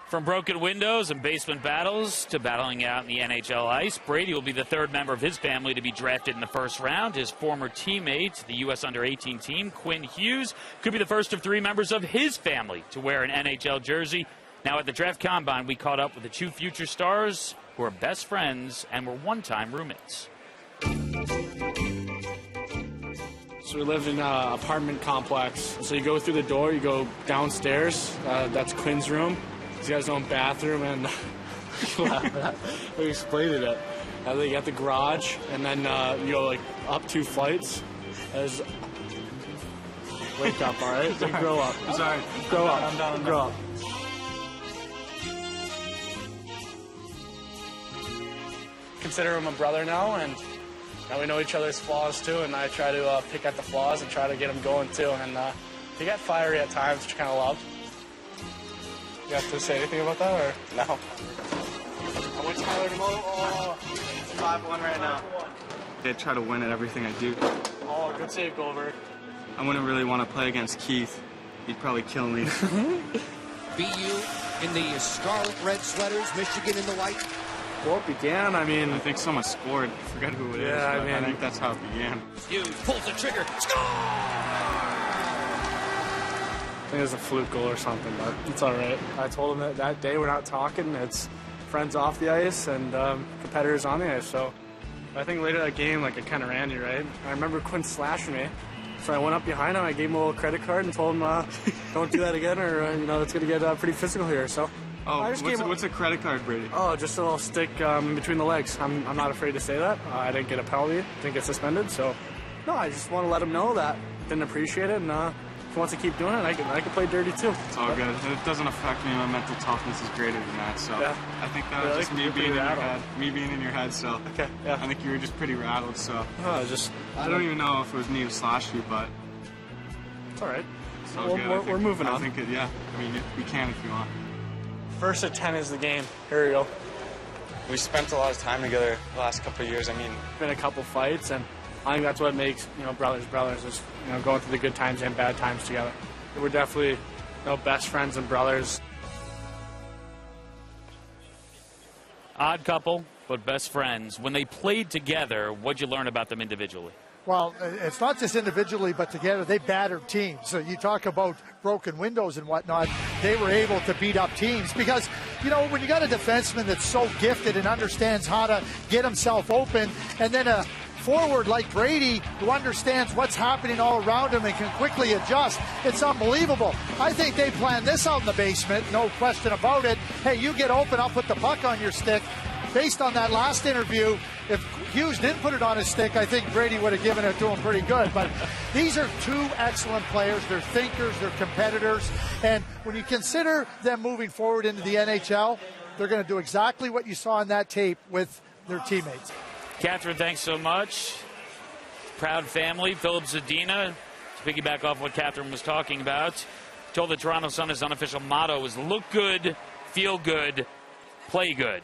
From broken windows and basement battles to battling out in the NHL ice, Brady will be the third member of his family to be drafted in the first round. His former teammate, the U.S. Under-18 team, Quinn Hughes, could be the first of three members of his family to wear an NHL jersey. Now at the draft combine, we caught up with the two future stars who are best friends and were one-time roommates. So we lived in an apartment complex. So you go through the door, you go downstairs. That's Quinn's room. He has his own bathroom, and we explained it. Then you got the garage, and then you go like up 2 flights. Wake up, all right? Then grow up. I'm sorry. Grow up. I'm down. Grow up. Consider him a brother now, and now we know each other's flaws too. And I try to pick at the flaws and try to get him going too. And he got fiery at times, which I kind of love. You have to say anything about that, or no? I went Tyler tomorrow. Oh, it's 5-1 right now. I try to win at everything I do. Oh, good save, Goldberg. I wouldn't really want to play against Keith. He'd probably kill me. BU in the scarlet red sweaters, Michigan in the white. Well, it began, I mean... I think someone scored. I forget who it is, Yeah, but I think that's how it began. Hughes pulls the trigger. Score! I think it was a fluke goal or something, but it's all right. I told him that day we're not talking. It's friends off the ice and competitors on the ice. So I think later that game, like, it kind of ran you, right? I remember Quinn slashing me. So I went up behind him, I gave him a little credit card and told him, don't do that again or, it's going to get pretty physical here. So Oh, what's a credit card, Brady? Oh, just a little stick between the legs. I'm not afraid to say that. I didn't get a penalty, didn't get suspended. So, no, I just want to let him know that. Didn't appreciate it, and if he wants to keep doing it, I can play dirty too. It's all good. It doesn't affect me. My mental toughness is greater than that. So yeah. I think that was just me being in your head. Me being in your head. So okay, yeah. I think you were just pretty rattled. So I don't even know if it was me who slashed you, but it's all right. It's all good. We're moving on. I think we can if you want. 1st at 10 is the game. Here we go. We spent a lot of time together the last couple of years. I mean, been a couple fights, and I think that's what makes brothers is going through the good times and bad times together. We're definitely best friends and brothers. Odd couple, but best friends. When they played together, what'd you learn about them individually? Well, it's not just individually, but together they battered teams. So you talk about broken windows and whatnot. They were able to beat up teams because, when you got a defenseman that's so gifted and understands how to get himself open, and then a forward like Brady who understands what's happening all around him and can quickly adjust, it's unbelievable. I think they planned this out in the basement, no question about it. Hey, you get open, I'll put the puck on your stick. Based on that last interview, if Hughes didn't put it on his stick, I think Brady would have given it to him pretty good. But these are two excellent players. They're thinkers, they're competitors. And when you consider them moving forward into the NHL, they're going to do exactly what you saw in that tape with their teammates. Catherine, thanks so much. Proud family. Philip Zadina, to piggyback off what Catherine was talking about, told the Toronto Sun his unofficial motto is look good, feel good, play good.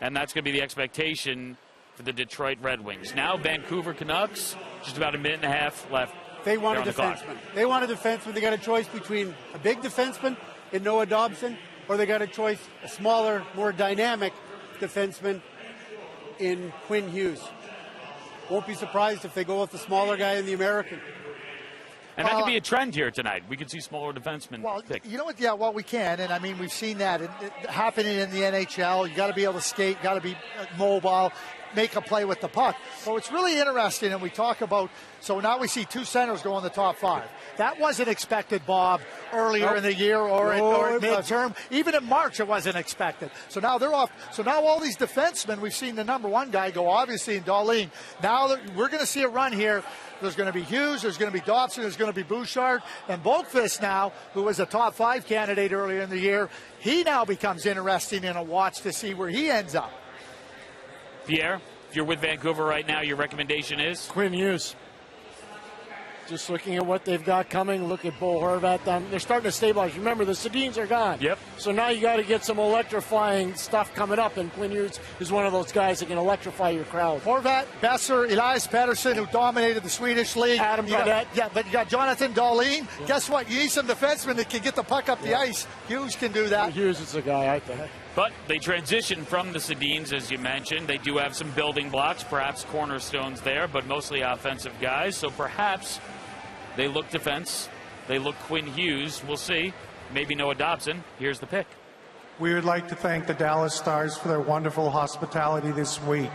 And that's going to be the expectation for the Detroit Red Wings. Now, Vancouver Canucks, just about a minute and a half left. They want a defenseman. They want a defenseman. They got a choice between a big defenseman in Noah Dobson, or they got a choice, a smaller, more dynamic defenseman in Quinn Hughes. Won't be surprised if they go with the smaller guy in the American. And that could be a trend here tonight. We could see smaller defensemen. Well, picked. you know what? Yeah, well, we can. And, I mean, we've seen that happening in the NHL. You got to be able to skate, got to be mobile, make a play with the puck. So it's really interesting, and we talk about, so now we see two centers go in the top 5. That wasn't expected, Bob, earlier in the year or at midterm. Even in March, it wasn't expected. So now they're off. So now all these defensemen, we've seen the number one guy go, obviously, in Darlene. Now we're going to see a run here. There's going to be Hughes, there's going to be Dobson, there's going to be Bouchard, and Boqvist now, who was a top 5 candidate earlier in the year, he now becomes interesting in a watch to see where he ends up. Pierre, if you're with Vancouver right now, your recommendation is? Quinn Hughes. Just looking at what they've got coming, look at Bo Horvat. They're starting to stabilize. Remember, the Sedins are gone. Yep. So now you got to get some electrifying stuff coming up, and Quinn Hughes is one of those guys that can electrify your crowd. Horvat, Besser, Elias Pettersson, who dominated the Swedish league. Adam Gaudette. But you got Jonathan Dahlin. Yeah. Guess what? You need some defensemen that can get the puck up the ice. Hughes can do that. Hughes is the guy, I think. But they transition from the Sedins, as you mentioned. They do have some building blocks, perhaps cornerstones there, but mostly offensive guys. So perhaps they look defense. They look Quinn Hughes. We'll see. Maybe Noah Dobson. Here's the pick. We would like to thank the Dallas Stars for their wonderful hospitality this week.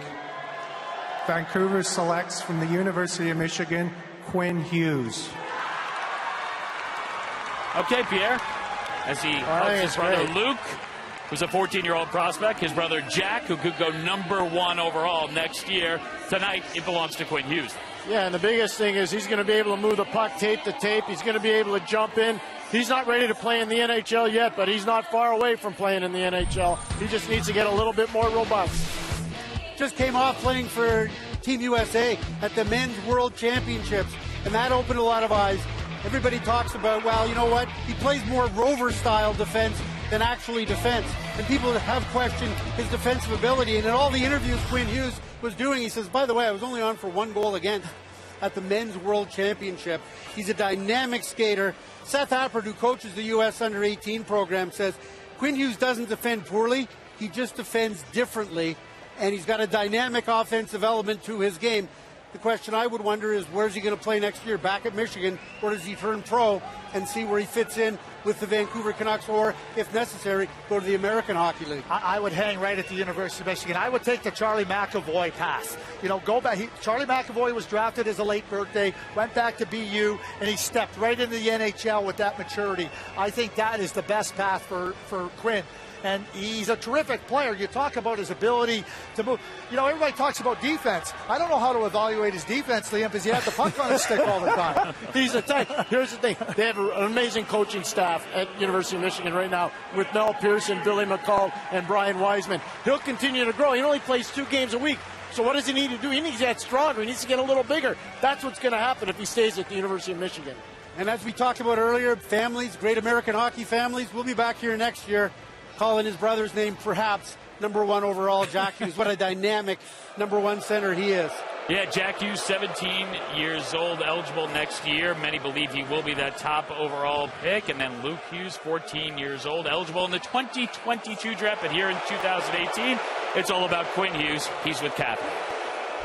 Vancouver selects from the University of Michigan, Quinn Hughes. Okay, Pierre. As he hugs his brother Luke, who's a 14-year-old prospect, his brother Jack, who could go #1 overall next year. Tonight, it belongs to Quinn Hughes. Yeah, and the biggest thing is he's going to be able to move the puck tape to tape. He's going to be able to jump in. He's not ready to play in the NHL yet, but he's not far away from playing in the NHL. He just needs to get a little bit more robust. Just came off playing for Team USA at the Men's World Championships, and that opened a lot of eyes. Everybody talks about, well, you know what? He plays more rover-style defense than actually defense. And people have questioned his defensive ability. And in all the interviews Quinn Hughes was doing, he says, by the way, I was only on for 1 goal against at the Men's World Championship. He's a dynamic skater. Seth Appert, who coaches the U.S. Under-18 program, says Quinn Hughes doesn't defend poorly. He just defends differently. And he's got a dynamic offensive element to his game. The question I would wonder is, where's he going to play next year? Back at Michigan, or does he turn pro and see where he fits in with the Vancouver Canucks, or, if necessary, go to the American Hockey League? I would hang right at the University of Michigan. I would take the Charlie McAvoy pass. You know, go back. Charlie McAvoy was drafted as a late birthday, went back to BU, and he stepped right into the NHL with that maturity. I think that is the best path for Quinn. And he's a terrific player. You talk about his ability to move. You know, everybody talks about defense. I don't know how to evaluate his defense, Liam, because he had the puck on his stick all the time. He's a tank. Here's the thing. They have an amazing coaching staff at University of Michigan right now with Mel Pearson, Billy McCall, and Brian Wiseman. He'll continue to grow. He only plays 2 games a week. So what does he need to do? He needs to get stronger. He needs to get a little bigger. That's what's going to happen if he stays at the University of Michigan. And as we talked about earlier, families, great American hockey families, we'll be back here next year calling his brother's name perhaps #1 overall, Jack Hughes. What a dynamic #1 center he is. Yeah, Jack Hughes, 17 years old, eligible next year. Many believe he will be that top overall pick. And then Luke Hughes, 14 years old, eligible in the 2022 draft. But here in 2018, it's all about Quinn Hughes. He's with Catherine.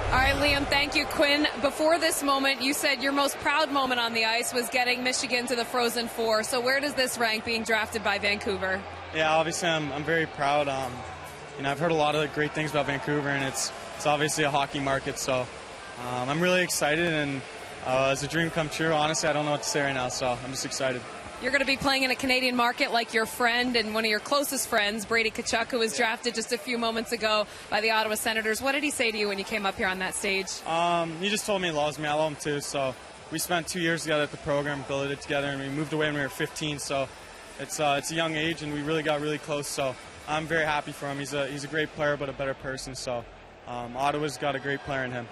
All right, Liam, thank you. Quinn, before this moment, you said your most proud moment on the ice was getting Michigan to the Frozen Four. So where does this rank being drafted by Vancouver? Yeah, obviously I'm very proud. You know, I've heard a lot of great things about Vancouver, and it's obviously a hockey market. So I'm really excited, and it's a dream come true. Honestly, I don't know what to say right now, so I'm just excited. You're going to be playing in a Canadian market like your friend and one of your closest friends, Brady Tkachuk, who was drafted just a few moments ago by the Ottawa Senators. What did he say to you when you came up here on that stage? He just told me he loves me. I love him too. So we spent 2 years together at the program, built it together, and we moved away when we were 15. So it's a young age, and we really got really close. So I'm very happy for him. He's a great player, but a better person. So Ottawa's got a great player in him.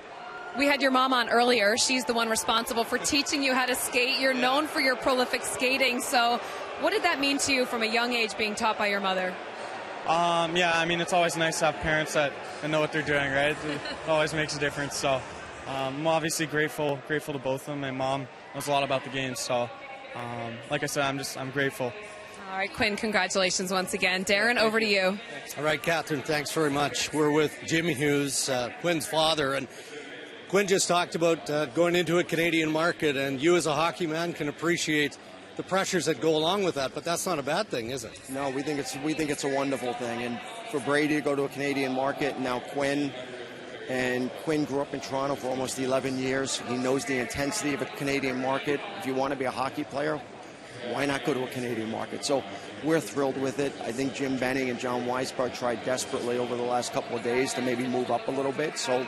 We had your mom on earlier. She's the one responsible for teaching you how to skate. You're known for your prolific skating. So what did that mean to you from a young age being taught by your mother? Yeah, I mean, it's always nice to have parents that know what they're doing, right? It always makes a difference. So I'm obviously grateful to both of them. My mom knows a lot about the game. So like I said, I'm grateful. All right, Quinn, congratulations once again. Darren, over to you. All right, Catherine, thanks very much. We're with Jimmy Hughes, Quinn's father, and Quinn just talked about going into a Canadian market, and you as a hockey man can appreciate the pressures that go along with that, but that's not a bad thing, is it? No, we think it's a wonderful thing, and for Brady to go to a Canadian market, and now Quinn grew up in Toronto for almost 11 years. He knows the intensity of a Canadian market. If you want to be a hockey player, why not go to a Canadian market? So we're thrilled with it. I think Jim Benning and John Weisbart tried desperately over the last couple of days to maybe move up a little bit, so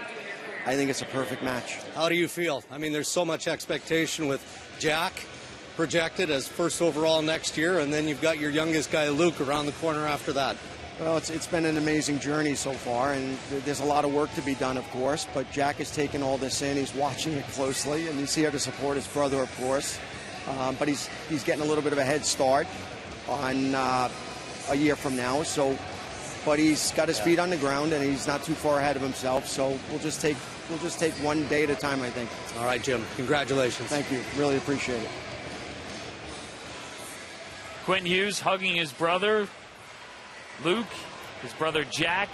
I think it's a perfect match. How do you feel? I mean, there's so much expectation with Jack projected as first overall next year, and then you've got your youngest guy, Luke, around the corner after that. Well, it's been an amazing journey so far, and there's a lot of work to be done, of course, but Jack has taken all this in. He's watching it closely, and he's here to support his brother, of course. But he's getting a little bit of a head start on a year from now. So, but he's got his feet on the ground, and he's not too far ahead of himself. So we'll just take one day at a time, I think. All right, Jim. Congratulations. Thank you. Really appreciate it. Quinn Hughes hugging his brother Luke, his brother Jack.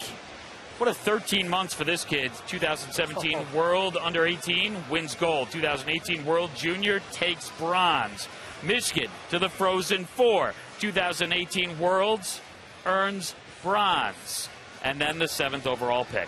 What a 13 months for this kid. 2017 World Under-18 wins gold. 2018 World Junior takes bronze. Michigan to the Frozen Four. 2018 Worlds earns bronze. And then the 7th overall pick.